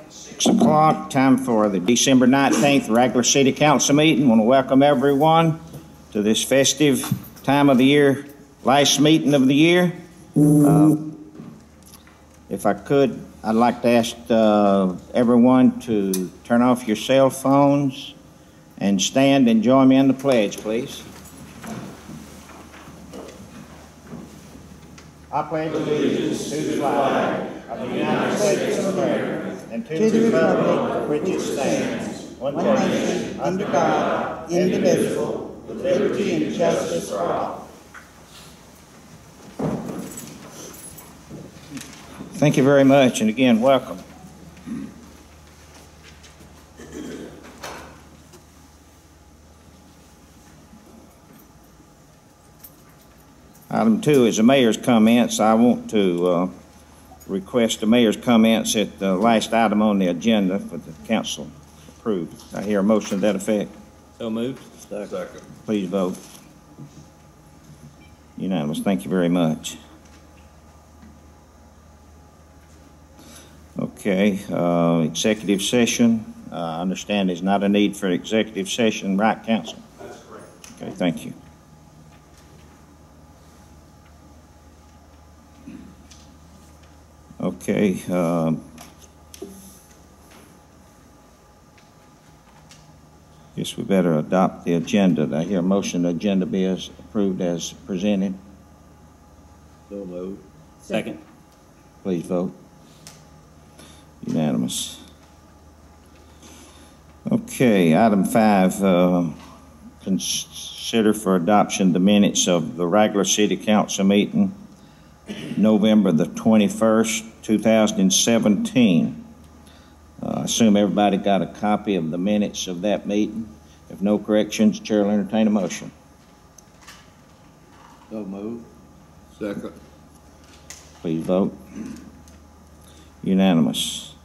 6 o'clock, time for the December 19th regular city council meeting. I want to welcome everyone to this festive time of the year, last meeting of the year. If I could, I'd like to ask everyone to turn off your cell phones and stand and join me in the pledge, please. I pledge allegiance to the flag of the United States of America and to the republic for which it stands, one nation, under God, indivisible, with liberty and justice for all. Thank you very much, and again, welcome. Item 2 is the mayor's comments. I want to request the mayor's comments at the last item on the agenda for the council approved. I hear a motion to that effect. So moved. Second. Please vote. Unanimous. Thank you very much. Okay, executive session. I understand there's not a need for executive session, right, council? That's correct. Okay, thank you. Okay, guess we better adopt the agenda. I hear a motion the agenda be as approved as presented. So moved. Second. Please vote. Unanimous. Okay, item 5, consider for adoption the minutes of the regular city council meeting November the 21st, 2017. I assume everybody got a copy of the minutes of that meeting. If no corrections, Chair will entertain a motion. So moved. Second. Please vote. Unanimous.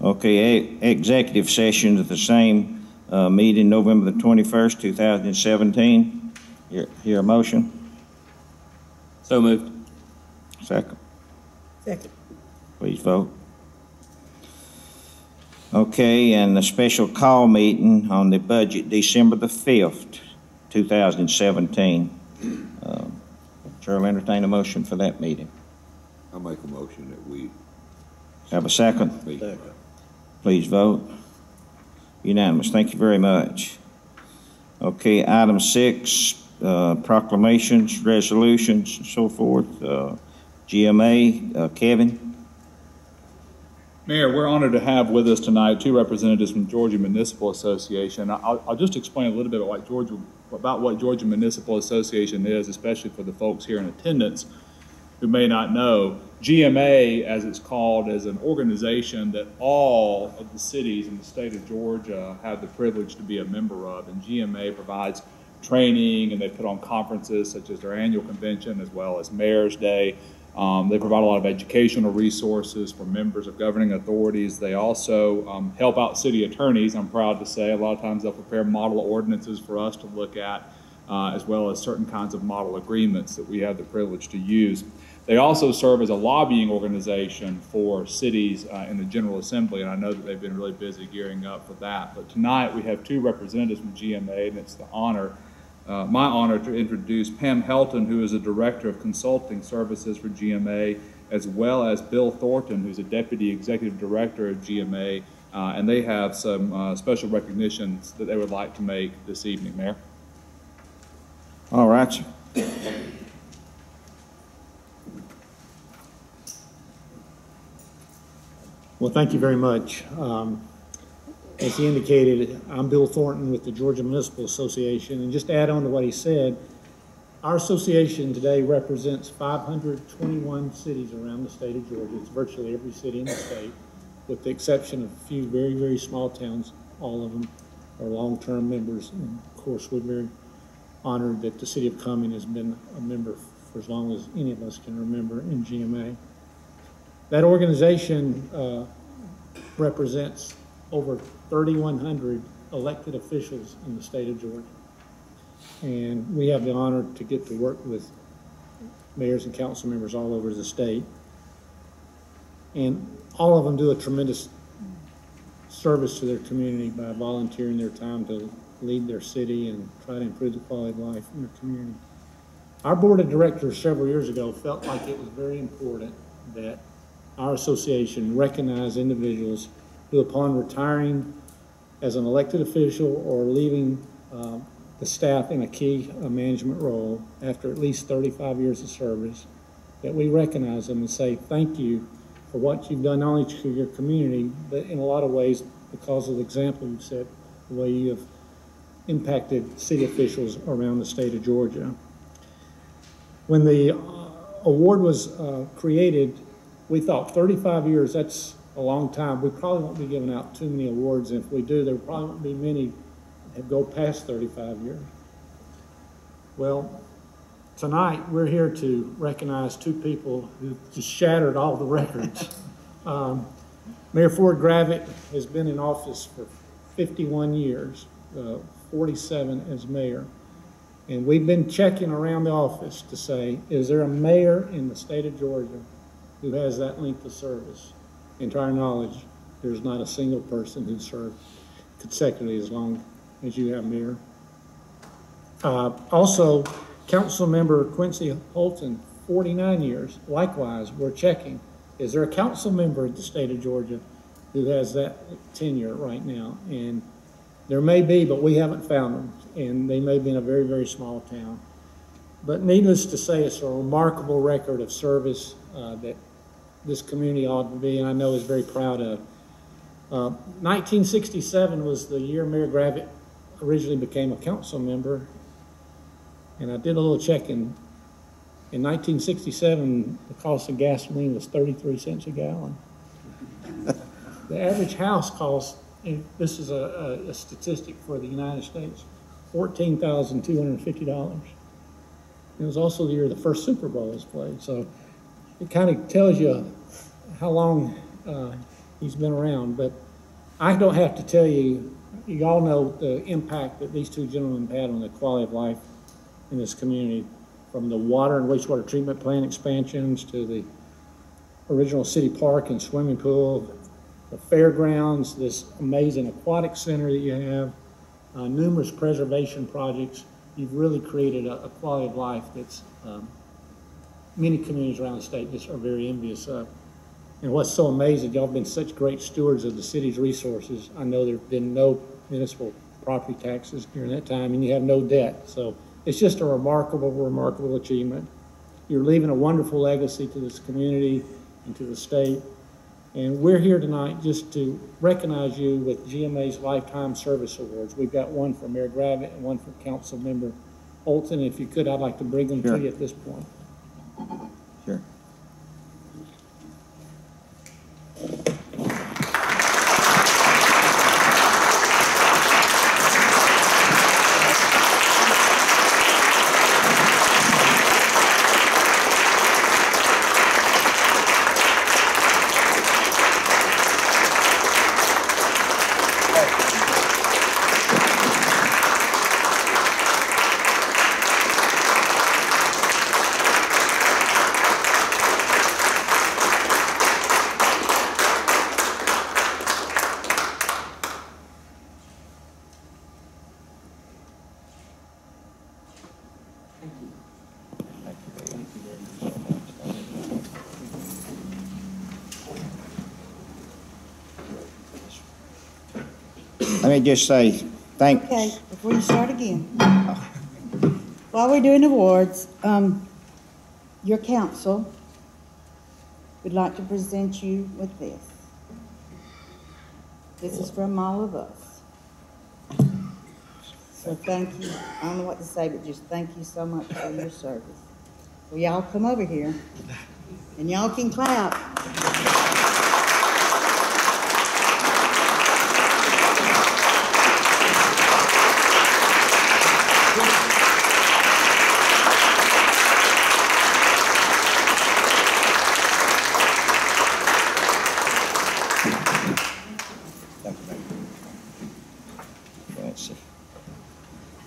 Okay, executive session at the same meeting, November the 21st, 2017. Hear a motion? So moved. Second. Second. Please vote. Okay, and the special call meeting on the budget, December the 5th, 2017. Chair will entertain a motion for that meeting. I'll make a motion that we Have a second? Second. Please vote. Unanimous. Thank you very much. Okay, item 6, proclamations, resolutions, and so forth. GMA, Kevin. Mayor, we're honored to have with us tonight 2 representatives from Georgia Municipal Association. I'll just explain a little bit about what Georgia Municipal Association is, especially for the folks here in attendance who may not know. GMA, as it's called, is an organization that all of the cities in the state of Georgia have the privilege to be a member of, and GMA provides training, and they put on conferences such as their annual convention as well as Mayor's Day. They provide a lot of educational resources for members of governing authorities. They also help out city attorneys, I'm proud to say. A lot of times they'll prepare model ordinances for us to look at, as well as certain kinds of model agreements that we have the privilege to use. They also serve as a lobbying organization for cities in the General Assembly, and I know that they've been really busy gearing up for that. But tonight we have 2 representatives from GMA, and it's the honor, my honor, to introduce Pam Helton, who is a Director of Consulting Services for GMA, as well as Bill Thornton, who's a Deputy Executive Director of GMA, and they have some special recognitions that they would like to make this evening, Mayor. All right, sir. Well, thank you very much. As he indicated, I'm Bill Thornton with the Georgia Municipal Association, and just to add on to what he said, our association today represents 521 cities around the state of Georgia. It's virtually every city in the state, with the exception of a few very, very small towns. All of them are long-term members, and of course we're very honored that the city of Cumming has been a member for as long as any of us can remember in GMA. That organization represents over 3,100 elected officials in the state of Georgia. And we have the honor to get to work with mayors and council members all over the state. And all of them do a tremendous service to their community by volunteering their time to lead their city and try to improve the quality of life in their community. Our board of directors several years ago felt like it was very important that our association recognize individuals who, upon retiring as an elected official or leaving the staff in a key management role after at least 35 years of service, that we recognize them and say thank you for what you've done, not only to your community, but in a lot of ways because of the example you've set, the way you have impacted city officials around the state of Georgia. When the award was created, we thought 35 years, that's a long time. We probably won't be giving out too many awards, and if we do, there probably won't be many that go past 35 years. Well, tonight we're here to recognize two people who just shattered all the records. Mayor Ford Gravett has been in office for 51 years, 47 as mayor. And we've been checking around the office to say, is there a mayor in the state of Georgia who has that length of service? And to our knowledge, there's not a single person who served consecutively as long as you have, Mayor. Also, Council Member Quincy Holton, 49 years. Likewise, we're checking. Is there a council member in the state of Georgia who has that tenure right now? And there may be, but we haven't found them. And they may be in a very, very small town. But needless to say, it's a remarkable record of service that this community ought to be, and I know is very proud of. 1967 was the year Mayor Gravett originally became a council member. And I did a little checking. In 1967, the cost of gasoline was 33 cents a gallon. The average house cost, and this is a statistic for the United States, $14,250. It was also the year the first Super Bowl was played. So it kind of tells you how long he's been around. But I don't have to tell you, you all know the impact that these two gentlemen had on the quality of life in this community, from the water and wastewater treatment plant expansions to the original city park and swimming pool, the fairgrounds, this amazing aquatic center that you have, numerous preservation projects. You've really created a quality of life that's many communities around the state just are very envious of. And what's so amazing, y'all have been such great stewards of the city's resources. I know there have been no municipal property taxes during that time, and you have no debt. So it's just a remarkable, remarkable achievement. You're leaving a wonderful legacy to this community and to the state. And we're here tonight just to recognize you with GMA's Lifetime Service Awards. We've got one for Mayor Gravett and one for Council Member Holton. If you could, I'd like to bring them to you at this point. Sure. Let me just say Okay, before you start again. While we're doing awards, your council would like to present you with this. This is from all of us. So thank you. I don't know what to say, but just thank you so much for your service. So y'all come over here, and y'all can clap.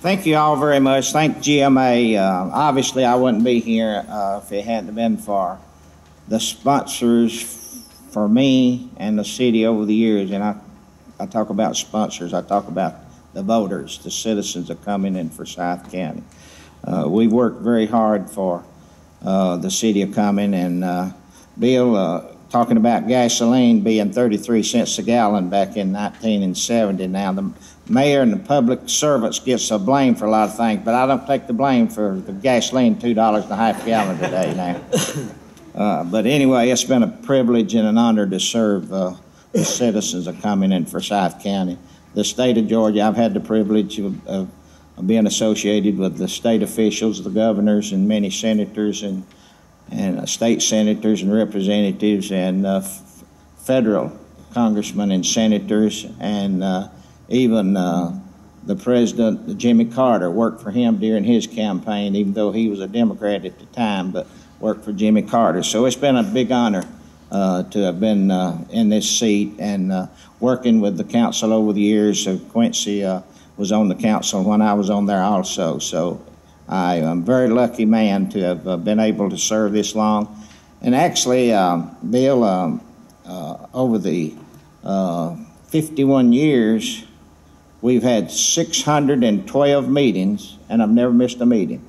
Thank you all very much. Thank GMA. Obviously, I wouldn't be here if it hadn't been for the sponsors for me and the city over the years, and I I talk about sponsors, I talk about the voters, the citizens of Cumming and Forsyth County. We worked very hard for the city of Cumming, and Bill, talking about gasoline being 33 cents a gallon back in 1970. Now, the mayor and the public servants get some blame for a lot of things, but I don't take the blame for the gasoline $2.50 a gallon today now. But anyway, it's been a privilege and an honor to serve the citizens of Cumming and Forsyth County. The state of Georgia, I've had the privilege of being associated with the state officials, the governors, and many senators and state senators and representatives, and federal congressmen and senators, and even the president, Jimmy Carter, worked for him during his campaign, even though he was a Democrat at the time, but worked for Jimmy Carter. So it's been a big honor to have been in this seat and working with the council over the years. Quincy was on the council when I was on there also. So I am a very lucky man to have been able to serve this long. And actually, Bill, over the 51 years, we've had 612 meetings, and I've never missed a meeting.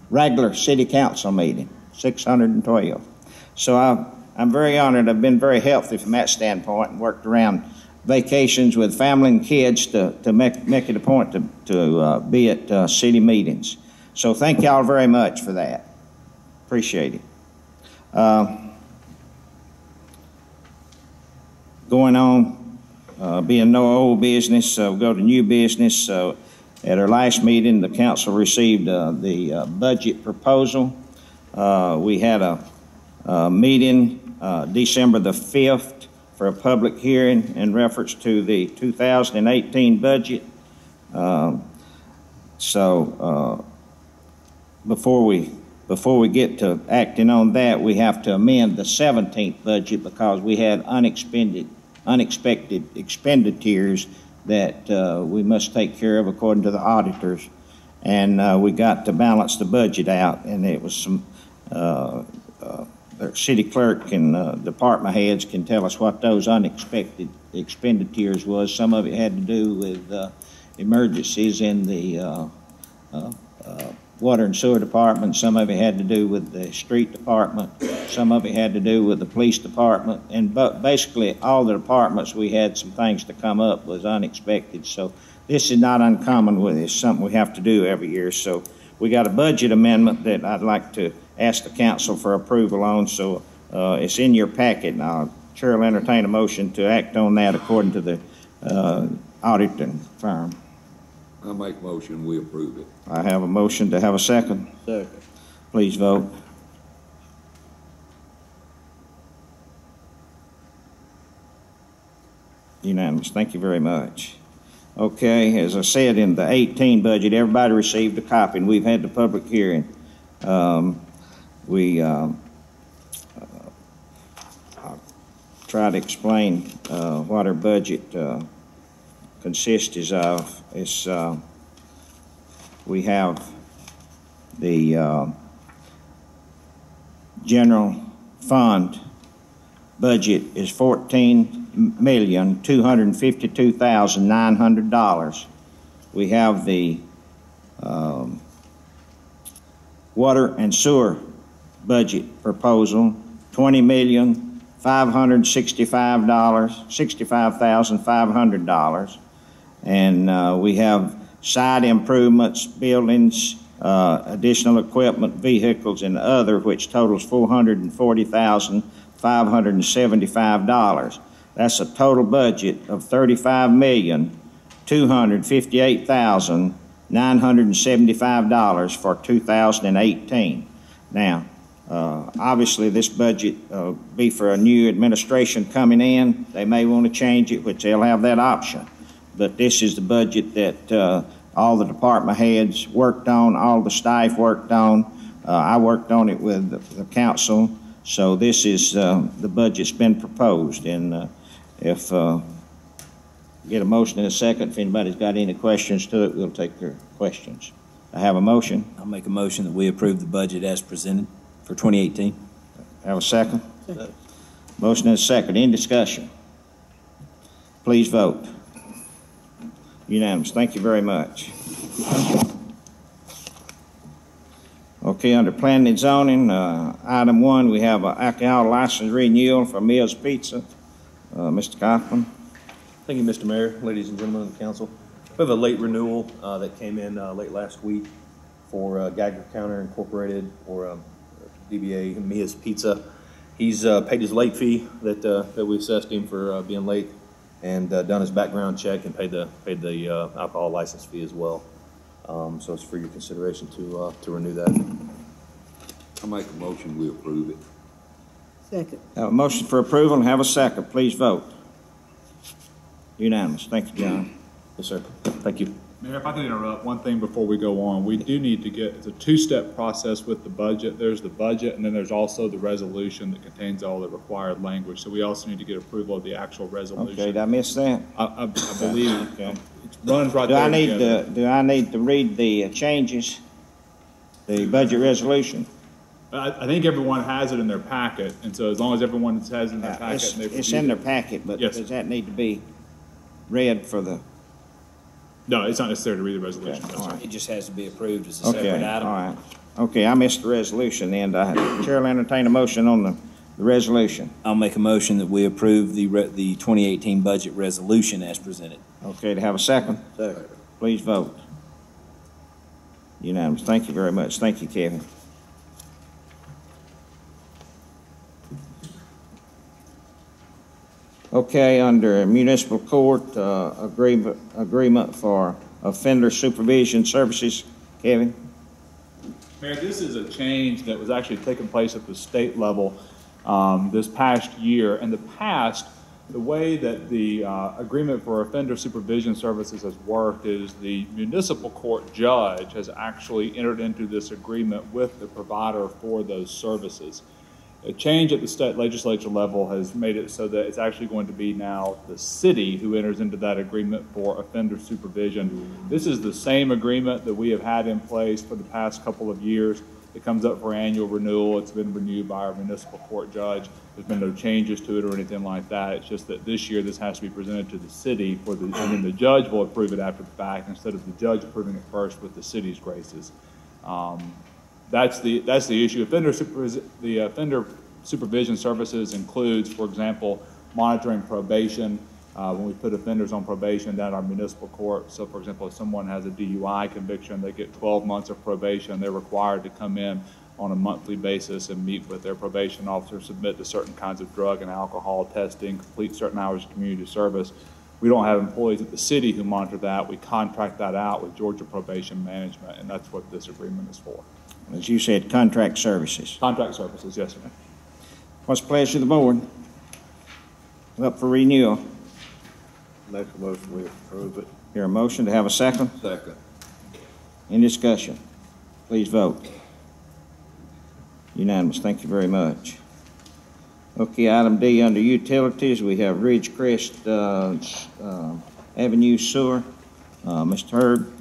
Regular city council meeting, 612. So I'm very honored. I've been very healthy from that standpoint and worked around vacations with family and kids to make it a point to be at city meetings. So thank y'all very much for that. Appreciate it. Going on, being no old business, we'll go to new business. At our last meeting, the council received the budget proposal. We had a meeting December the 5th for a public hearing in reference to the 2018 budget. Before we get to acting on that, we have to amend the 17th budget because we had unexpected expenditures that we must take care of according to the auditors. And we got to balance the budget out, and it was some the city clerk and department heads can tell us what those unexpected expenditures was. Some of it had to do with emergencies in the water and sewer department. Some of it had to do with the street department. Some of it had to do with the police department. And basically all the departments, we had some things to come up was unexpected. So this is not uncommon with it. It's something we have to do every year. So we got a budget amendment that I'd like to ask the council for approval on. So it's in your packet, and I'll chair will entertain a motion to act on that according to the auditing firm. I make motion, we approve it. I have a motion to have a second. Second. Please vote. Unanimous. Thank you very much. Okay, as I said, in the 18 budget, everybody received a copy, and we've had the public hearing. I'll try to explain what our budget consists of. It's we have the general fund budget is $14,252,900. We have the water and sewer budget proposal, $20,565,500. And we have site improvements, buildings, additional equipment, vehicles, and other, which totals $440,575. That's a total budget of $35,258,975 for 2018. Now, obviously, this budget be for a new administration coming in. They may want to change it, which they'll have that option. But this is the budget that all the department heads worked on, all the staff worked on. I worked on it with the council. So this is the budget's been proposed. And if get a motion in a second, if anybody's got any questions to it, we'll take their questions. I have a motion. I'll make a motion that we approve the budget as presented for 2018. Have a second? Motion and a second. Any discussion? Please vote. Unanimous. Thank you very much. Okay, under planning and zoning, item 1, we have an alcohol license renewal for Mills Pizza. Mr. Kaufman. Thank you, Mr. Mayor, ladies and gentlemen of the council. We have a late renewal that came in late last week for Geiger Counter Incorporated, or DBA Mia's Pizza. He's paid his late fee that we assessed him for being late, and done his background check and paid the alcohol license fee as well. So it's for your consideration to renew that. I make a motion, we approve it. Second. Have a motion for approval and have a second. Please vote. Unanimous. Thank you, John. Yes, sir. Thank you. Mayor, if I could interrupt, one thing before we go on, we do need to get, it's a two-step process with the budget. There's the budget, and then there's also the resolution that contains all the required language. So we also need to get approval of the actual resolution. Okay, did I miss that? I believe Okay. it runs right Do there. I need to read the changes, the budget resolution? I think everyone has it in their packet, and so as long as everyone has it in their packet. and they've It's reviewed in their it. packet, but Yes. does that need to be read for the? No, it's not necessary to read the resolution. Okay, no, sir. all right. It just has to be approved as a separate Okay, item. all right. Okay, I missed the resolution then. Chair will entertain a motion on the resolution. I'll make a motion that we approve the 2018 budget resolution as presented. Okay, to have a second? Second. Please vote. Unanimous. Thank you very much. Thank you, Kevin. Okay, under municipal court, agreement for offender supervision services. Kevin? Mayor, this is a change that was actually taking place at the state level this past year. In the past, the way that the agreement for offender supervision services has worked is the municipal court judge has actually entered into this agreement with the provider for those services. A change at the state legislature level has made it so that it's actually going to be now the city who enters into that agreement for offender supervision. This is the same agreement that we have had in place for the past couple of years. It comes up for annual renewal. It's been renewed by our municipal court judge. There's been no changes to it or anything like that. It's just that this year this has to be presented to the city and then the judge will approve it after the fact instead of the judge approving it first with the city's graces. That's the issue. The offender supervision services includes, for example, monitoring probation. When we put offenders on probation down at our municipal court. So, for example, if someone has a DUI conviction, they get 12 months of probation. They're required to come in on a monthly basis and meet with their probation officer, submit to certain kinds of drug and alcohol testing, complete certain hours of community service. We don't have employees at the city who monitor that. We contract that out with Georgia Probation Management, and that's what this agreement is for. As you said, contract services. Contract services, yes, sir. What's the pleasure of the board? Up for renewal. Make a motion, we approve it. Hear a motion to have a second? Second. In discussion. Please vote. Unanimous. Thank you very much. Okay, item D under utilities, we have Ridgecrest Avenue Sewer. Mr. Hurd.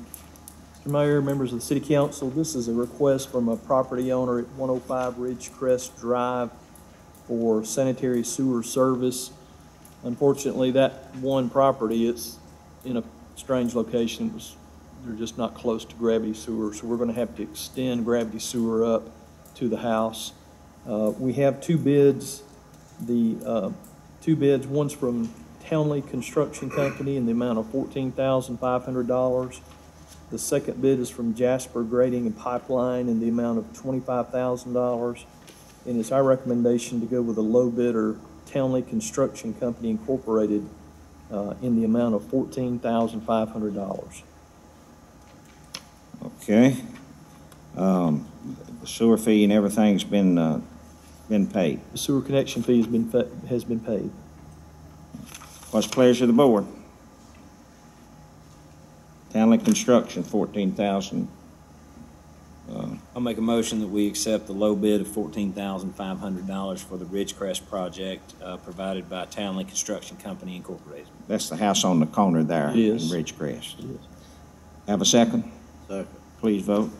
Mr. Mayor, members of the City Council, this is a request from a property owner at 105 Ridgecrest Drive for sanitary sewer service. Unfortunately, that one property, it's in a strange location. They're just not close to gravity sewer, so we're going to have to extend gravity sewer up to the house. We have two bids. The two bids, one's from Townley Construction Company in the amount of $14,500. The second bid is from Jasper Grading and Pipeline in the amount of $25,000. And it's our recommendation to go with a low bidder, Townley Construction Company Incorporated, in the amount of $14,500. Okay. The sewer fee and everything's been paid. The sewer connection fee has been paid. What's the pleasure of the board? Townley Construction, $14,000. I'll make a motion that we accept the low bid of $14,500 for the Ridgecrest project provided by Townley Construction Company Incorporated. That's the house on the corner there in Yes. Ridgecrest. Yes. Have a second? Second. Please vote.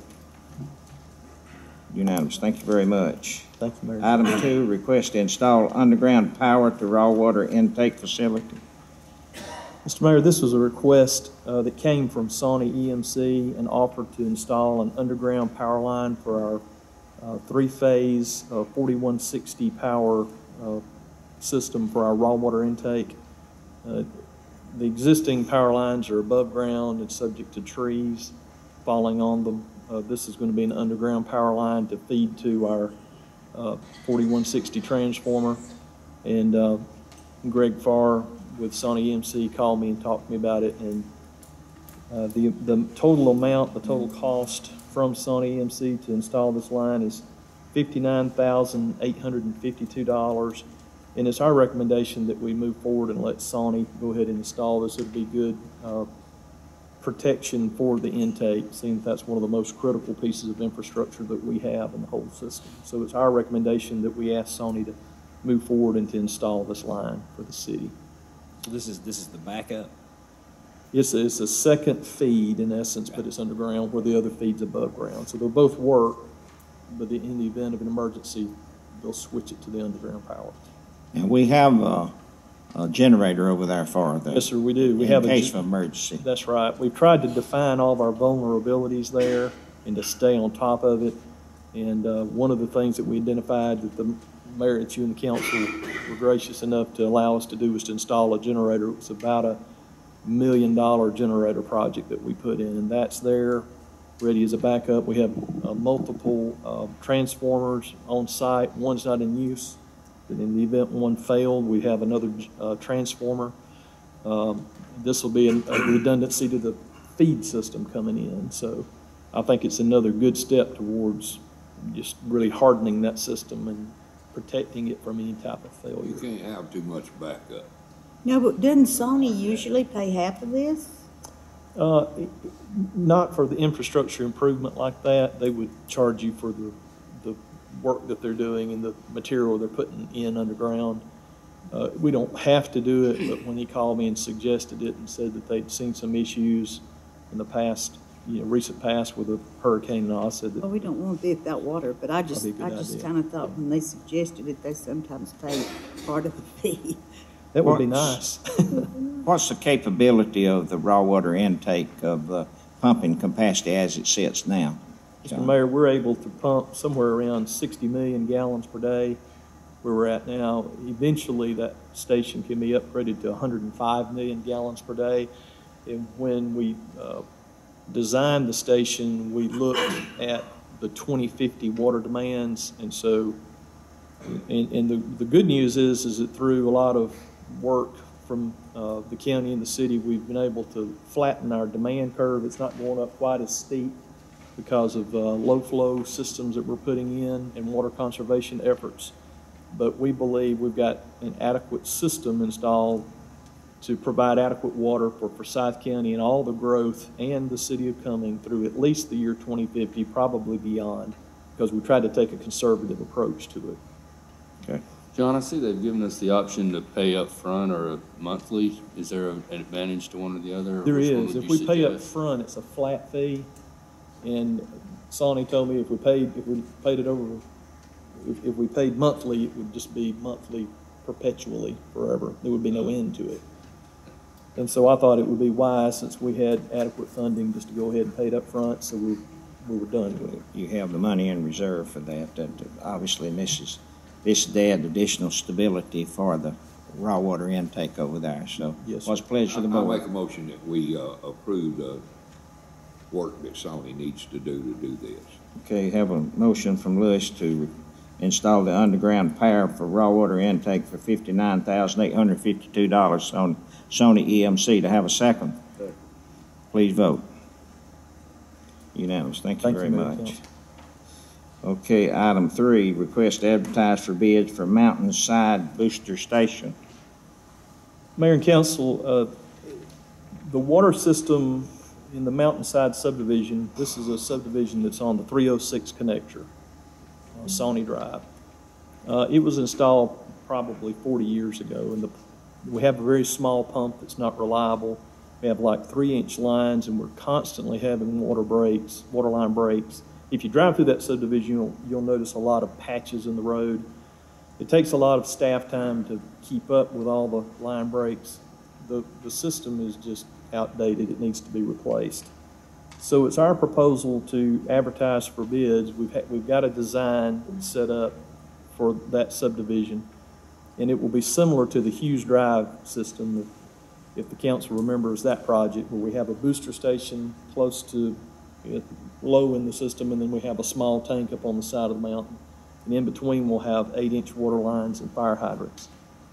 Unanimous. Thank you very much. Thank you, Mayor. Item 2, request to install underground power to raw water intake facility. Mr. Mayor, this was a request that came from Sawney EMC and offered to install an underground power line for our three-phase 4160 power system for our raw water intake. The existing power lines are above ground and subject to trees falling on them. This is going to be an underground power line to feed to our 4160 transformer. And Greg Farr with Sawney EMC called me and talked to me about it. And the total amount, the total cost from Sawney EMC to install this line is $59,852. And it's our recommendation that we move forward and let Sawney go ahead and install this. It'd be good protection for the intake, seeing that's one of the most critical pieces of infrastructure that we have in the whole system. So it's our recommendation that we ask Sawney to move forward and to install this line for the city. So this is the backup? It's a second feed in essence, but it's underground where the other feed's above ground. So they'll both work, but in the event of an emergency, they'll switch it to the underground power. And we have a generator over there for the. Yes, sir, we do. In case of emergency. That's right. We've tried to define all of our vulnerabilities there and to stay on top of it. And one of the things that we identified that the mayor and you and the council were gracious enough to allow us to do was to install a generator. It was about $1 million generator project that we put in, and that's there, ready as a backup. We have multiple transformers on site. One's not in use, but in the event one failed, we have another transformer. This will be a redundancy to the feed system coming in. So I think it's another good step towards just really hardening that system and protecting it from any type of failure. You can't have too much backup. No, but doesn't Sony usually pay half of this? Not for the infrastructure improvement like that. They would charge you for the work that they're doing and the material they're putting in underground. We don't have to do it, but when he called me and suggested it and said that they'd seen some issues in the past, recent past with a hurricane and all, I said that. Well, we don't want to be without water, but I just idea. kind of thought when they suggested it, they sometimes pay part of the fee. That would be nice. What's the capability of the raw water intake of the pumping capacity as it sits now? Mr. Mayor, we're able to pump somewhere around 60 million gallons per day where we're at now. Eventually, that station can be upgraded to 105 million gallons per day. And when we designed the station, we looked at the 2050 water demands. And so, and the good news is that through a lot of work from the county and the city, we've been able to flatten our demand curve. It's not going up quite as steep because of low flow systems that we're putting in and water conservation efforts. But we believe we've got an adequate system installed to provide adequate water for Forsyth County and all the growth and the city of Cumming through at least the year 2050, probably beyond, because we tried to take a conservative approach to it. Okay. John, I see they've given us the option to pay up front or monthly. Is there an advantage to one or the other? There is. If we pay up front, it's a flat fee. And Sonny told me if we paid it over, if we paid monthly, it would just be monthly perpetually forever. There would be no end to it. And so I thought it would be wise, since we had adequate funding, just to go ahead and pay it up front, so we were done with it. You have the money in reserve for that. Obviously, this adds additional stability for the raw water intake over there. So, yes, what's the pleasure of the I'll board? make a motion that we approve the work that Sony needs to do this. Okay, have a motion from Lewis to install the underground power for raw water intake for $59,852 on Sony EMC. To have a second? Please vote. Unanimous. Thank you very much. Okay, item 3, request to advertise for bids for Mountainside Booster Station. Mayor and Council, the water system in the Mountainside subdivision, this is a subdivision that's on the 306 connector on Sawney Drive. It was installed probably 40 years ago, and we have a very small pump that's not reliable. We have like 3-inch lines, and we're constantly having water line breaks. If you drive through that subdivision, you'll notice a lot of patches in the road. It takes a lot of staff time to keep up with all the line breaks, the system is just outdated. It needs to be replaced. So it's our proposal to advertise for bids. We've got a design set up for that subdivision, and it will be similar to the Hughes Drive system, if the council remembers that project, where we have a booster station close to low in the system, and then we have a small tank up on the side of the mountain. And in between, we'll have 8-inch water lines and fire hydrants.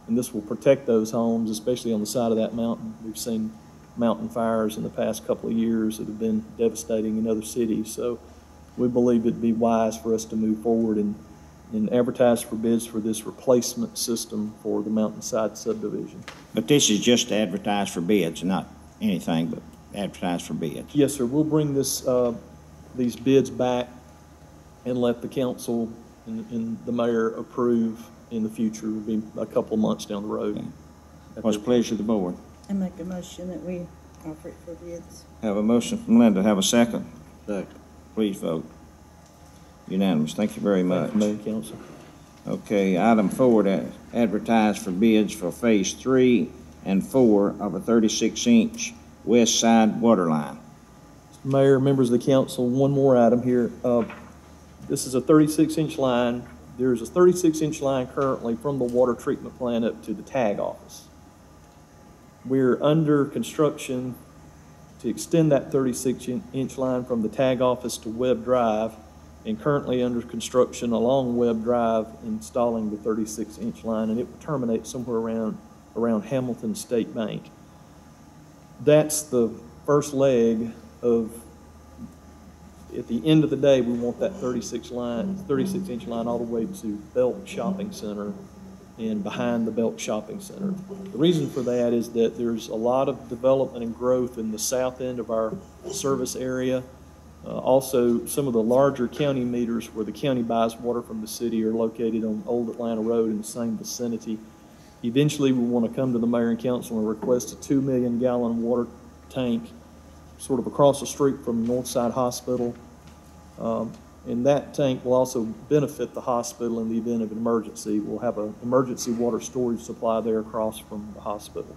And this will protect those homes, especially on the side of that mountain. We've seen mountain fires in the past couple of years that have been devastating in other cities. So we believe it'd be wise for us to move forward and advertise for bids for this replacement system for the mountainside subdivision. But this is just to advertise for bids, not anything but advertise for bids. Yes, sir. We'll bring these bids back and let the council and the mayor approve in the future. It'll be a couple of months down the road. Okay. What's the pleasure of the board? I make a motion that we offer it for bids. Have a motion from Linda. Have a second. Second. Please vote. Unanimous. Thank you very much. Thank you, Mayor and Council. Okay, item 4, to advertise for bids for phase 3 and 4 of a 36-inch west side water line. Mayor, members of the council, one more item here. This is a 36-inch line. There's a 36-inch line currently from the water treatment plant up to the tag office. We're under construction to extend that 36-inch line from the tag office to Webb Drive, and currently under construction along Webb Drive, installing the 36-inch line, and it will terminate somewhere around Hamilton State Bank. That's the first leg of, at the end of the day, we want that 36-inch line all the way to Belk Shopping Center and behind the Belk Shopping Center. The reason for that is that there's a lot of development and growth in the south end of our service area. Also, some of the larger county meters where the county buys water from the city are located on Old Atlanta Road in the same vicinity. Eventually, we want to come to the mayor and council and request a 2 million gallon water tank sort of across the street from Northside Hospital. And that tank will also benefit the hospital in the event of an emergency. We'll have an emergency water storage supply there across from the hospital.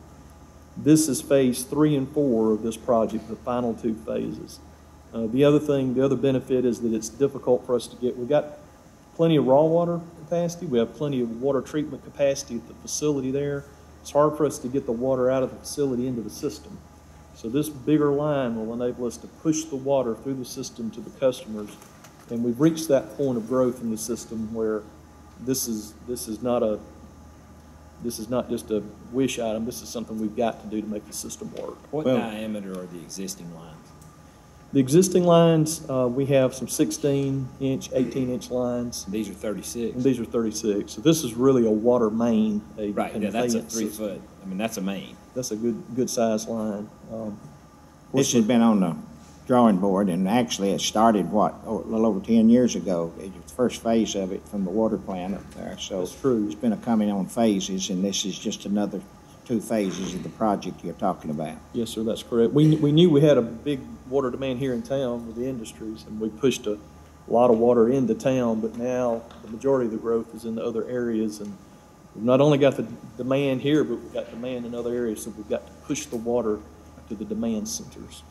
This is phase 3 and 4 of this project, the final 2 phases. The other benefit is that it's difficult for us to get. We've got plenty of raw water capacity. We have plenty of water treatment capacity at the facility there. It's hard for us to get the water out of the facility into the system. So this bigger line will enable us to push the water through the system to the customers. And we've reached that point of growth in the system where this is not just a wish item. This is something we've got to do to make the system work. What diameter are the existing lines? The existing lines, we have some 16-inch, 18-inch lines. These are 36. And these are 36. So this is really a water main. Right, yeah, that's a 3-foot. I mean, that's a main. That's a good size line. This has been on the drawing board, and actually it started, a little over 10 years ago. It was the first phase of it from the water plant up there. So that's true. It's been coming on phases, and this is just another 2 phases of the project you're talking about. Yes, sir, that's correct. We knew we had a big water demand here in town with the industries, and we pushed a lot of water into town, but now the majority of the growth is in the other areas, and we've not only got the demand here, but we've got demand in other areas, so we've got to push the water to the demand centers.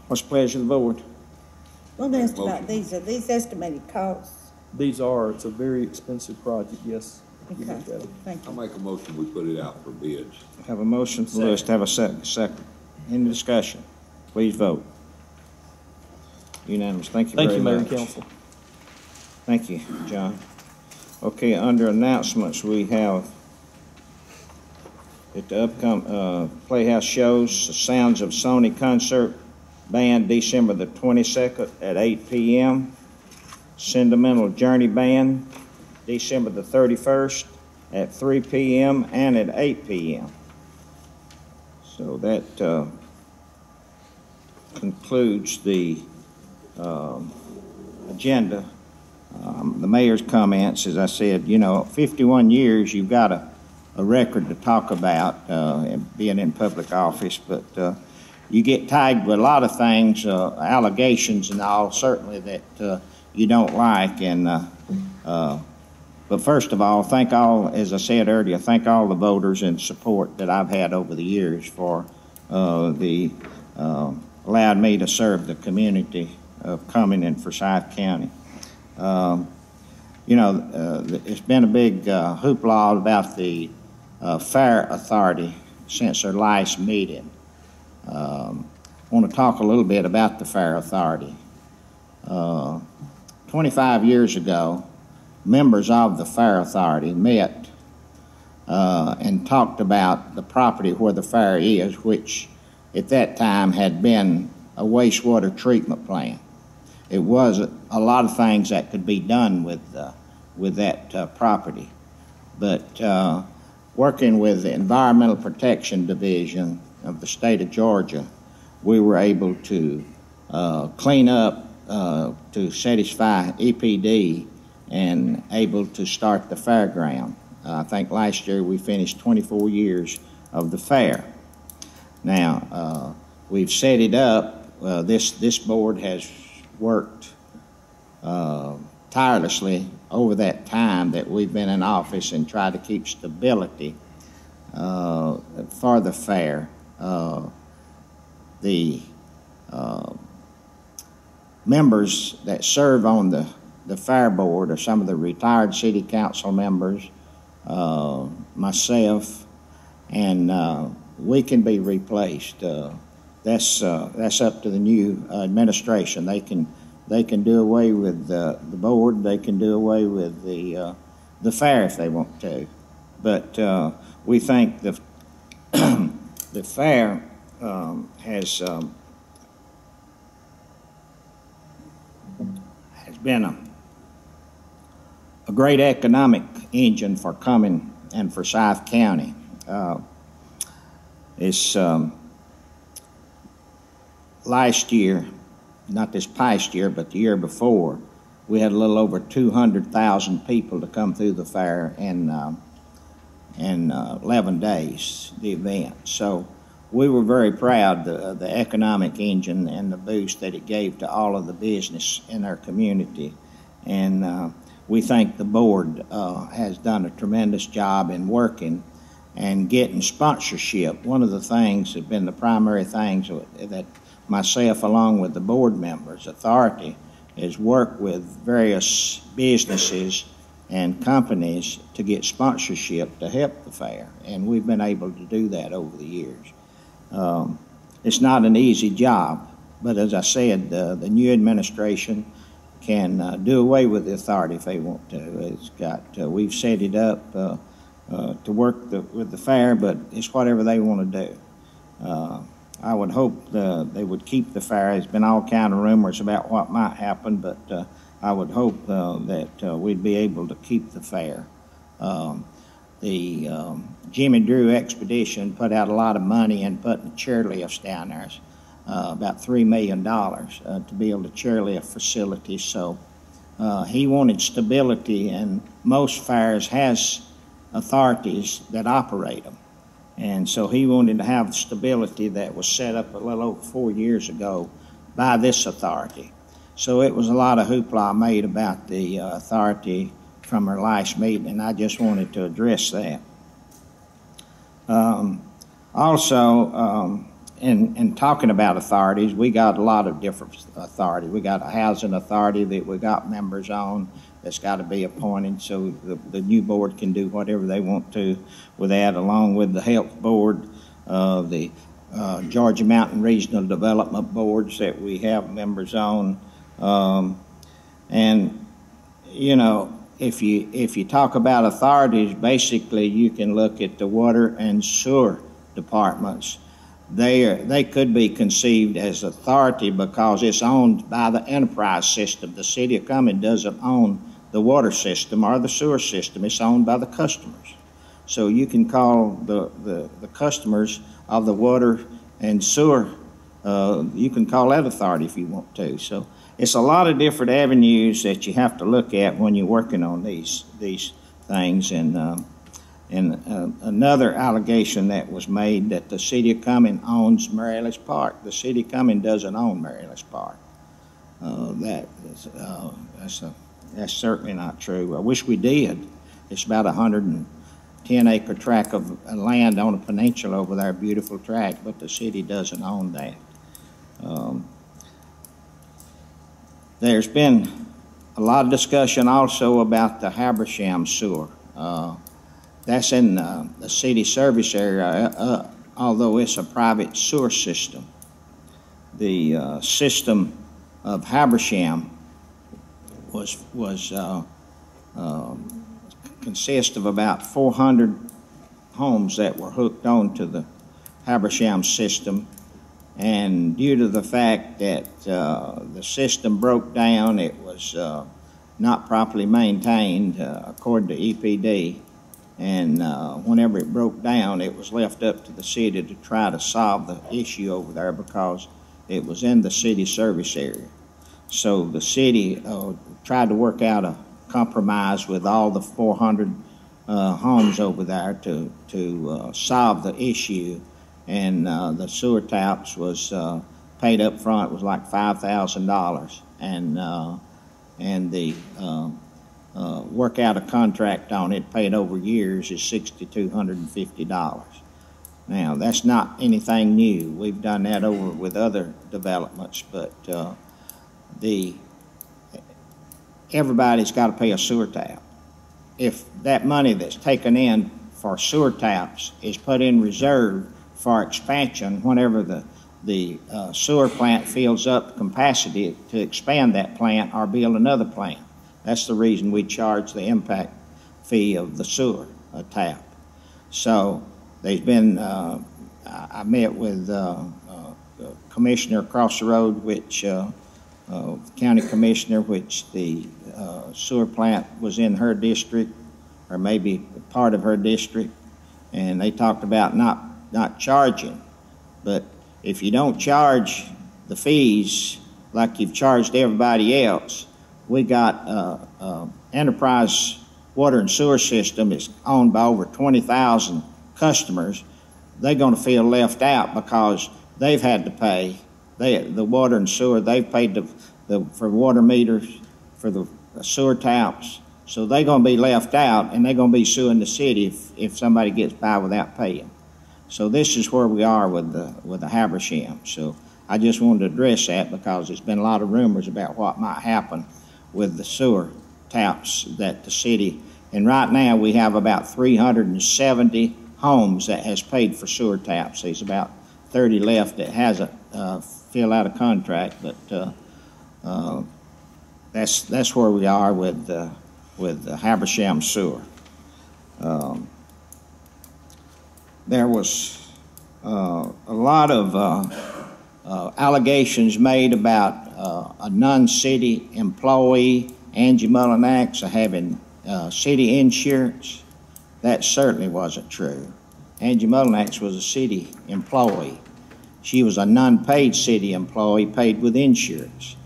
What's the pleasure of the board? Well, asked about these. Are these estimated costs? It's a very expensive project, yes. Okay, thank I you. make a motion, we put it out for bids. Have a motion for us to have a second. Any discussion? Please vote. Unanimous. Thank you very much. Thank you, Mayor and Council. Thank you, John. Okay, under announcements, we have at the upcoming Playhouse shows, the Sounds of Sony concert band, December the 22nd at 8 p.m. Sentimental Journey Band, December the 31st at 3 p.m. and at 8 p.m. So that concludes the agenda. The mayor's comments, as I said, 51 years, you've got a record to talk about being in public office, but you get tagged with a lot of things, allegations and all, certainly that you don't like, and But first of all, thank all, as I said earlier, thank all the voters and support that I've had over the years for allowed me to serve the community of Cumming and Forsyth County. It's been a big hoopla about the Fair Authority since their last meeting. I want to talk a little bit about the Fair Authority. 25 years ago, members of the Fair Authority met and talked about the property where the fair is, which at that time had been a wastewater treatment plant. It was a lot of things that could be done with that property. But working with the Environmental Protection Division of the state of Georgia, we were able to clean up to satisfy EPD and able to start the fairground. I think last year we finished 24 years of the fair. Now, we've set it up. This board has worked tirelessly over that time that we've been in office and tried to keep stability for the fair. The members that serve on the fair board are some of the retired city council members, myself, and we can be replaced. That's up to the new administration. They can do away with the board. They can do away with the fair if they want to. But we think the the fair has been a great economic engine for Cumming and Forsyth County. It's last year, not this past year, but the year before, we had a little over 200,000 people to come through the fair in 11 days, the event. So we were very proud of the economic engine and the boost that it gave to all of the business in our community. And we think the board has done a tremendous job in working and getting sponsorship. One of the things that have been the primary things that myself, along with the board members, authority, is work with various businesses and companies to get sponsorship to help the fair. And we've been able to do that over the years. It's not an easy job, but as I said, the new administration can do away with the authority if they want to. It's got, we've set it up to work with the fair, but it's whatever they want to do. I would hope they would keep the fair. There's been all kind of rumors about what might happen, but I would hope that we'd be able to keep the fair. The Jimmy Drew expedition put out a lot of money in putting chairlifts down there, about $3 million to build a chairlift facility. So he wanted stability, and most fairs has authorities that operate them. And so he wanted to have stability that was set up a little over 4 years ago by this authority. So it was a lot of hoopla made about the authority from our last meeting, and I just wanted to address that. Also, in talking about authorities, we got a lot of different authorities. We got a housing authority that we got members on that's got to be appointed, so the new board can do whatever they want to with that, along with the health board, the Georgia Mountain Regional Development Boards that we have members on. And, you know, if you talk about authorities, basically you can look at the water and sewer departments. They could be conceived as authority because it's owned by the enterprise system. The city of Cumming doesn't own the water system or the sewer system. It's owned by the customers. So you can call the customers of the water and sewer, you can call that authority if you want to. So it's a lot of different avenues that you have to look at when you're working on these things. And another allegation that was made that the city of Cumming owns Mary Ellis Park. The city of Cumming doesn't own Mary Ellis Park. That's certainly not true. I wish we did, It's about 110-acre tract of land on a peninsula over there, beautiful tract, but the city doesn't own that. There's been a lot of discussion also about the Habersham sewer. That's in the city service area, although it's a private sewer system. The system of Habersham consists of about 400 homes that were hooked onto the Habersham system, and due to the fact that the system broke down, it was not properly maintained according to EPD, and whenever it broke down, it was left up to the city to try to solve the issue over there because it was in the city service area. So the city tried to work out a compromise with all the 400 homes over there to solve the issue, and the sewer taps was paid up front, was like $5,000, and the work out a contract on it paid over years is $6,250. Now, that's not anything new. We've done that over with other developments, but everybody's got to pay a sewer tap. If that money that's taken in for sewer taps is put in reserve for expansion whenever the sewer plant fills up capacity to expand that plant or build another plant. That's the reason we charge the impact fee of the sewer tap. So there's been, I met with the commissioner across the road, which county commissioner, which the sewer plant was in her district, or maybe part of her district, and they talked about not charging. But if you don't charge the fees like you've charged everybody else, we got Enterprise Water and Sewer System is owned by over 20,000 customers. They're going to feel left out because they've had to pay. The water and sewer, they've paid for water meters, for the sewer taps, so they're going to be left out, and they're going to be suing the city if somebody gets by without paying. So this is where we are with the Habersham. So I just wanted to address that because there's been a lot of rumors about what might happen with the sewer taps that the city, and right now we have about 370 homes that has paid for sewer taps. There's about 30 left that hasn't filled out a contract, but that's where we are with the Habersham sewer. There was a lot of allegations made about a non-city employee, Angie Mullinax, having city insurance. That certainly wasn't true. Angie Mullinax was a city employee. She was a non-paid city employee paid with insurance.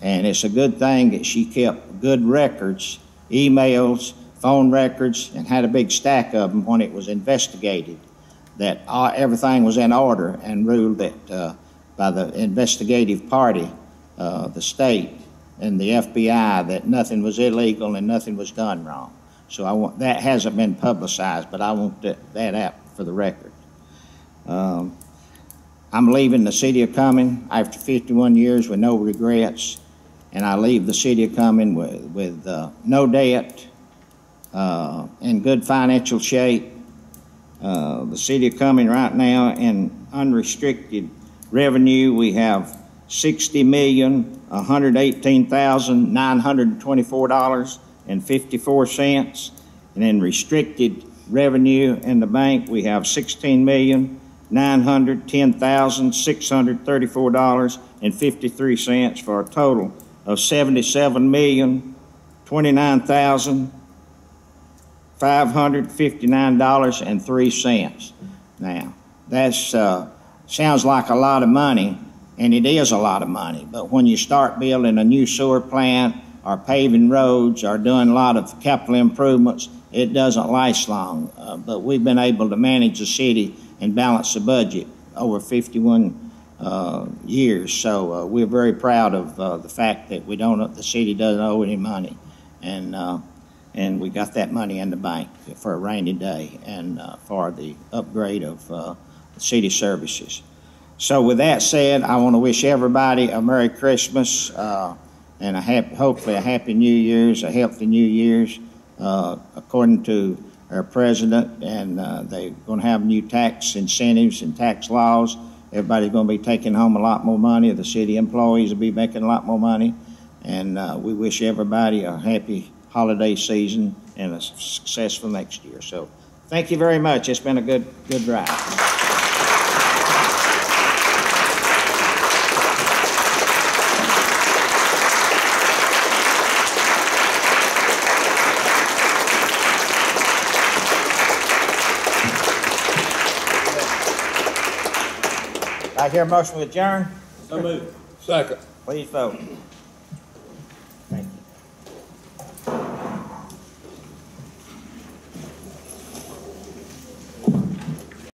And it's a good thing that she kept good records, emails, phone records, and had a big stack of them when it was investigated, that everything was in order, and ruled that by the investigative party, the state and the FBI, that nothing was illegal and nothing was done wrong. So that hasn't been publicized, but I want that out for the record. I'm leaving the city of Cumming after 51 years with no regrets, and I leave the city of Cumming with no debt, in good financial shape. The city of Cumming right now in unrestricted revenue, we have $60,118,924.54, and in restricted revenue in the bank, we have $16,910,634.53 for a total of $77,029,559.03. Now, that sounds like a lot of money, and it is a lot of money, but when you start building a new sewer plant or paving roads or doing a lot of capital improvements, it doesn't last long. But we've been able to manage the city and balance the budget over 51 years. So we're very proud of the fact that the city doesn't owe any money. And and we got that money in the bank for a rainy day and for the upgrade of city services. So with that said, I want to wish everybody a Merry Christmas and hopefully a Happy New Year's, a healthy New Year's. According to our president, and they're going to have new tax incentives and tax laws. Everybody's going to be taking home a lot more money. The city employees will be making a lot more money. And we wish everybody a happy holiday season and a successful next year. So thank you very much. It's been a good ride. I hear a motion to adjourn. So moved. Second. Please vote.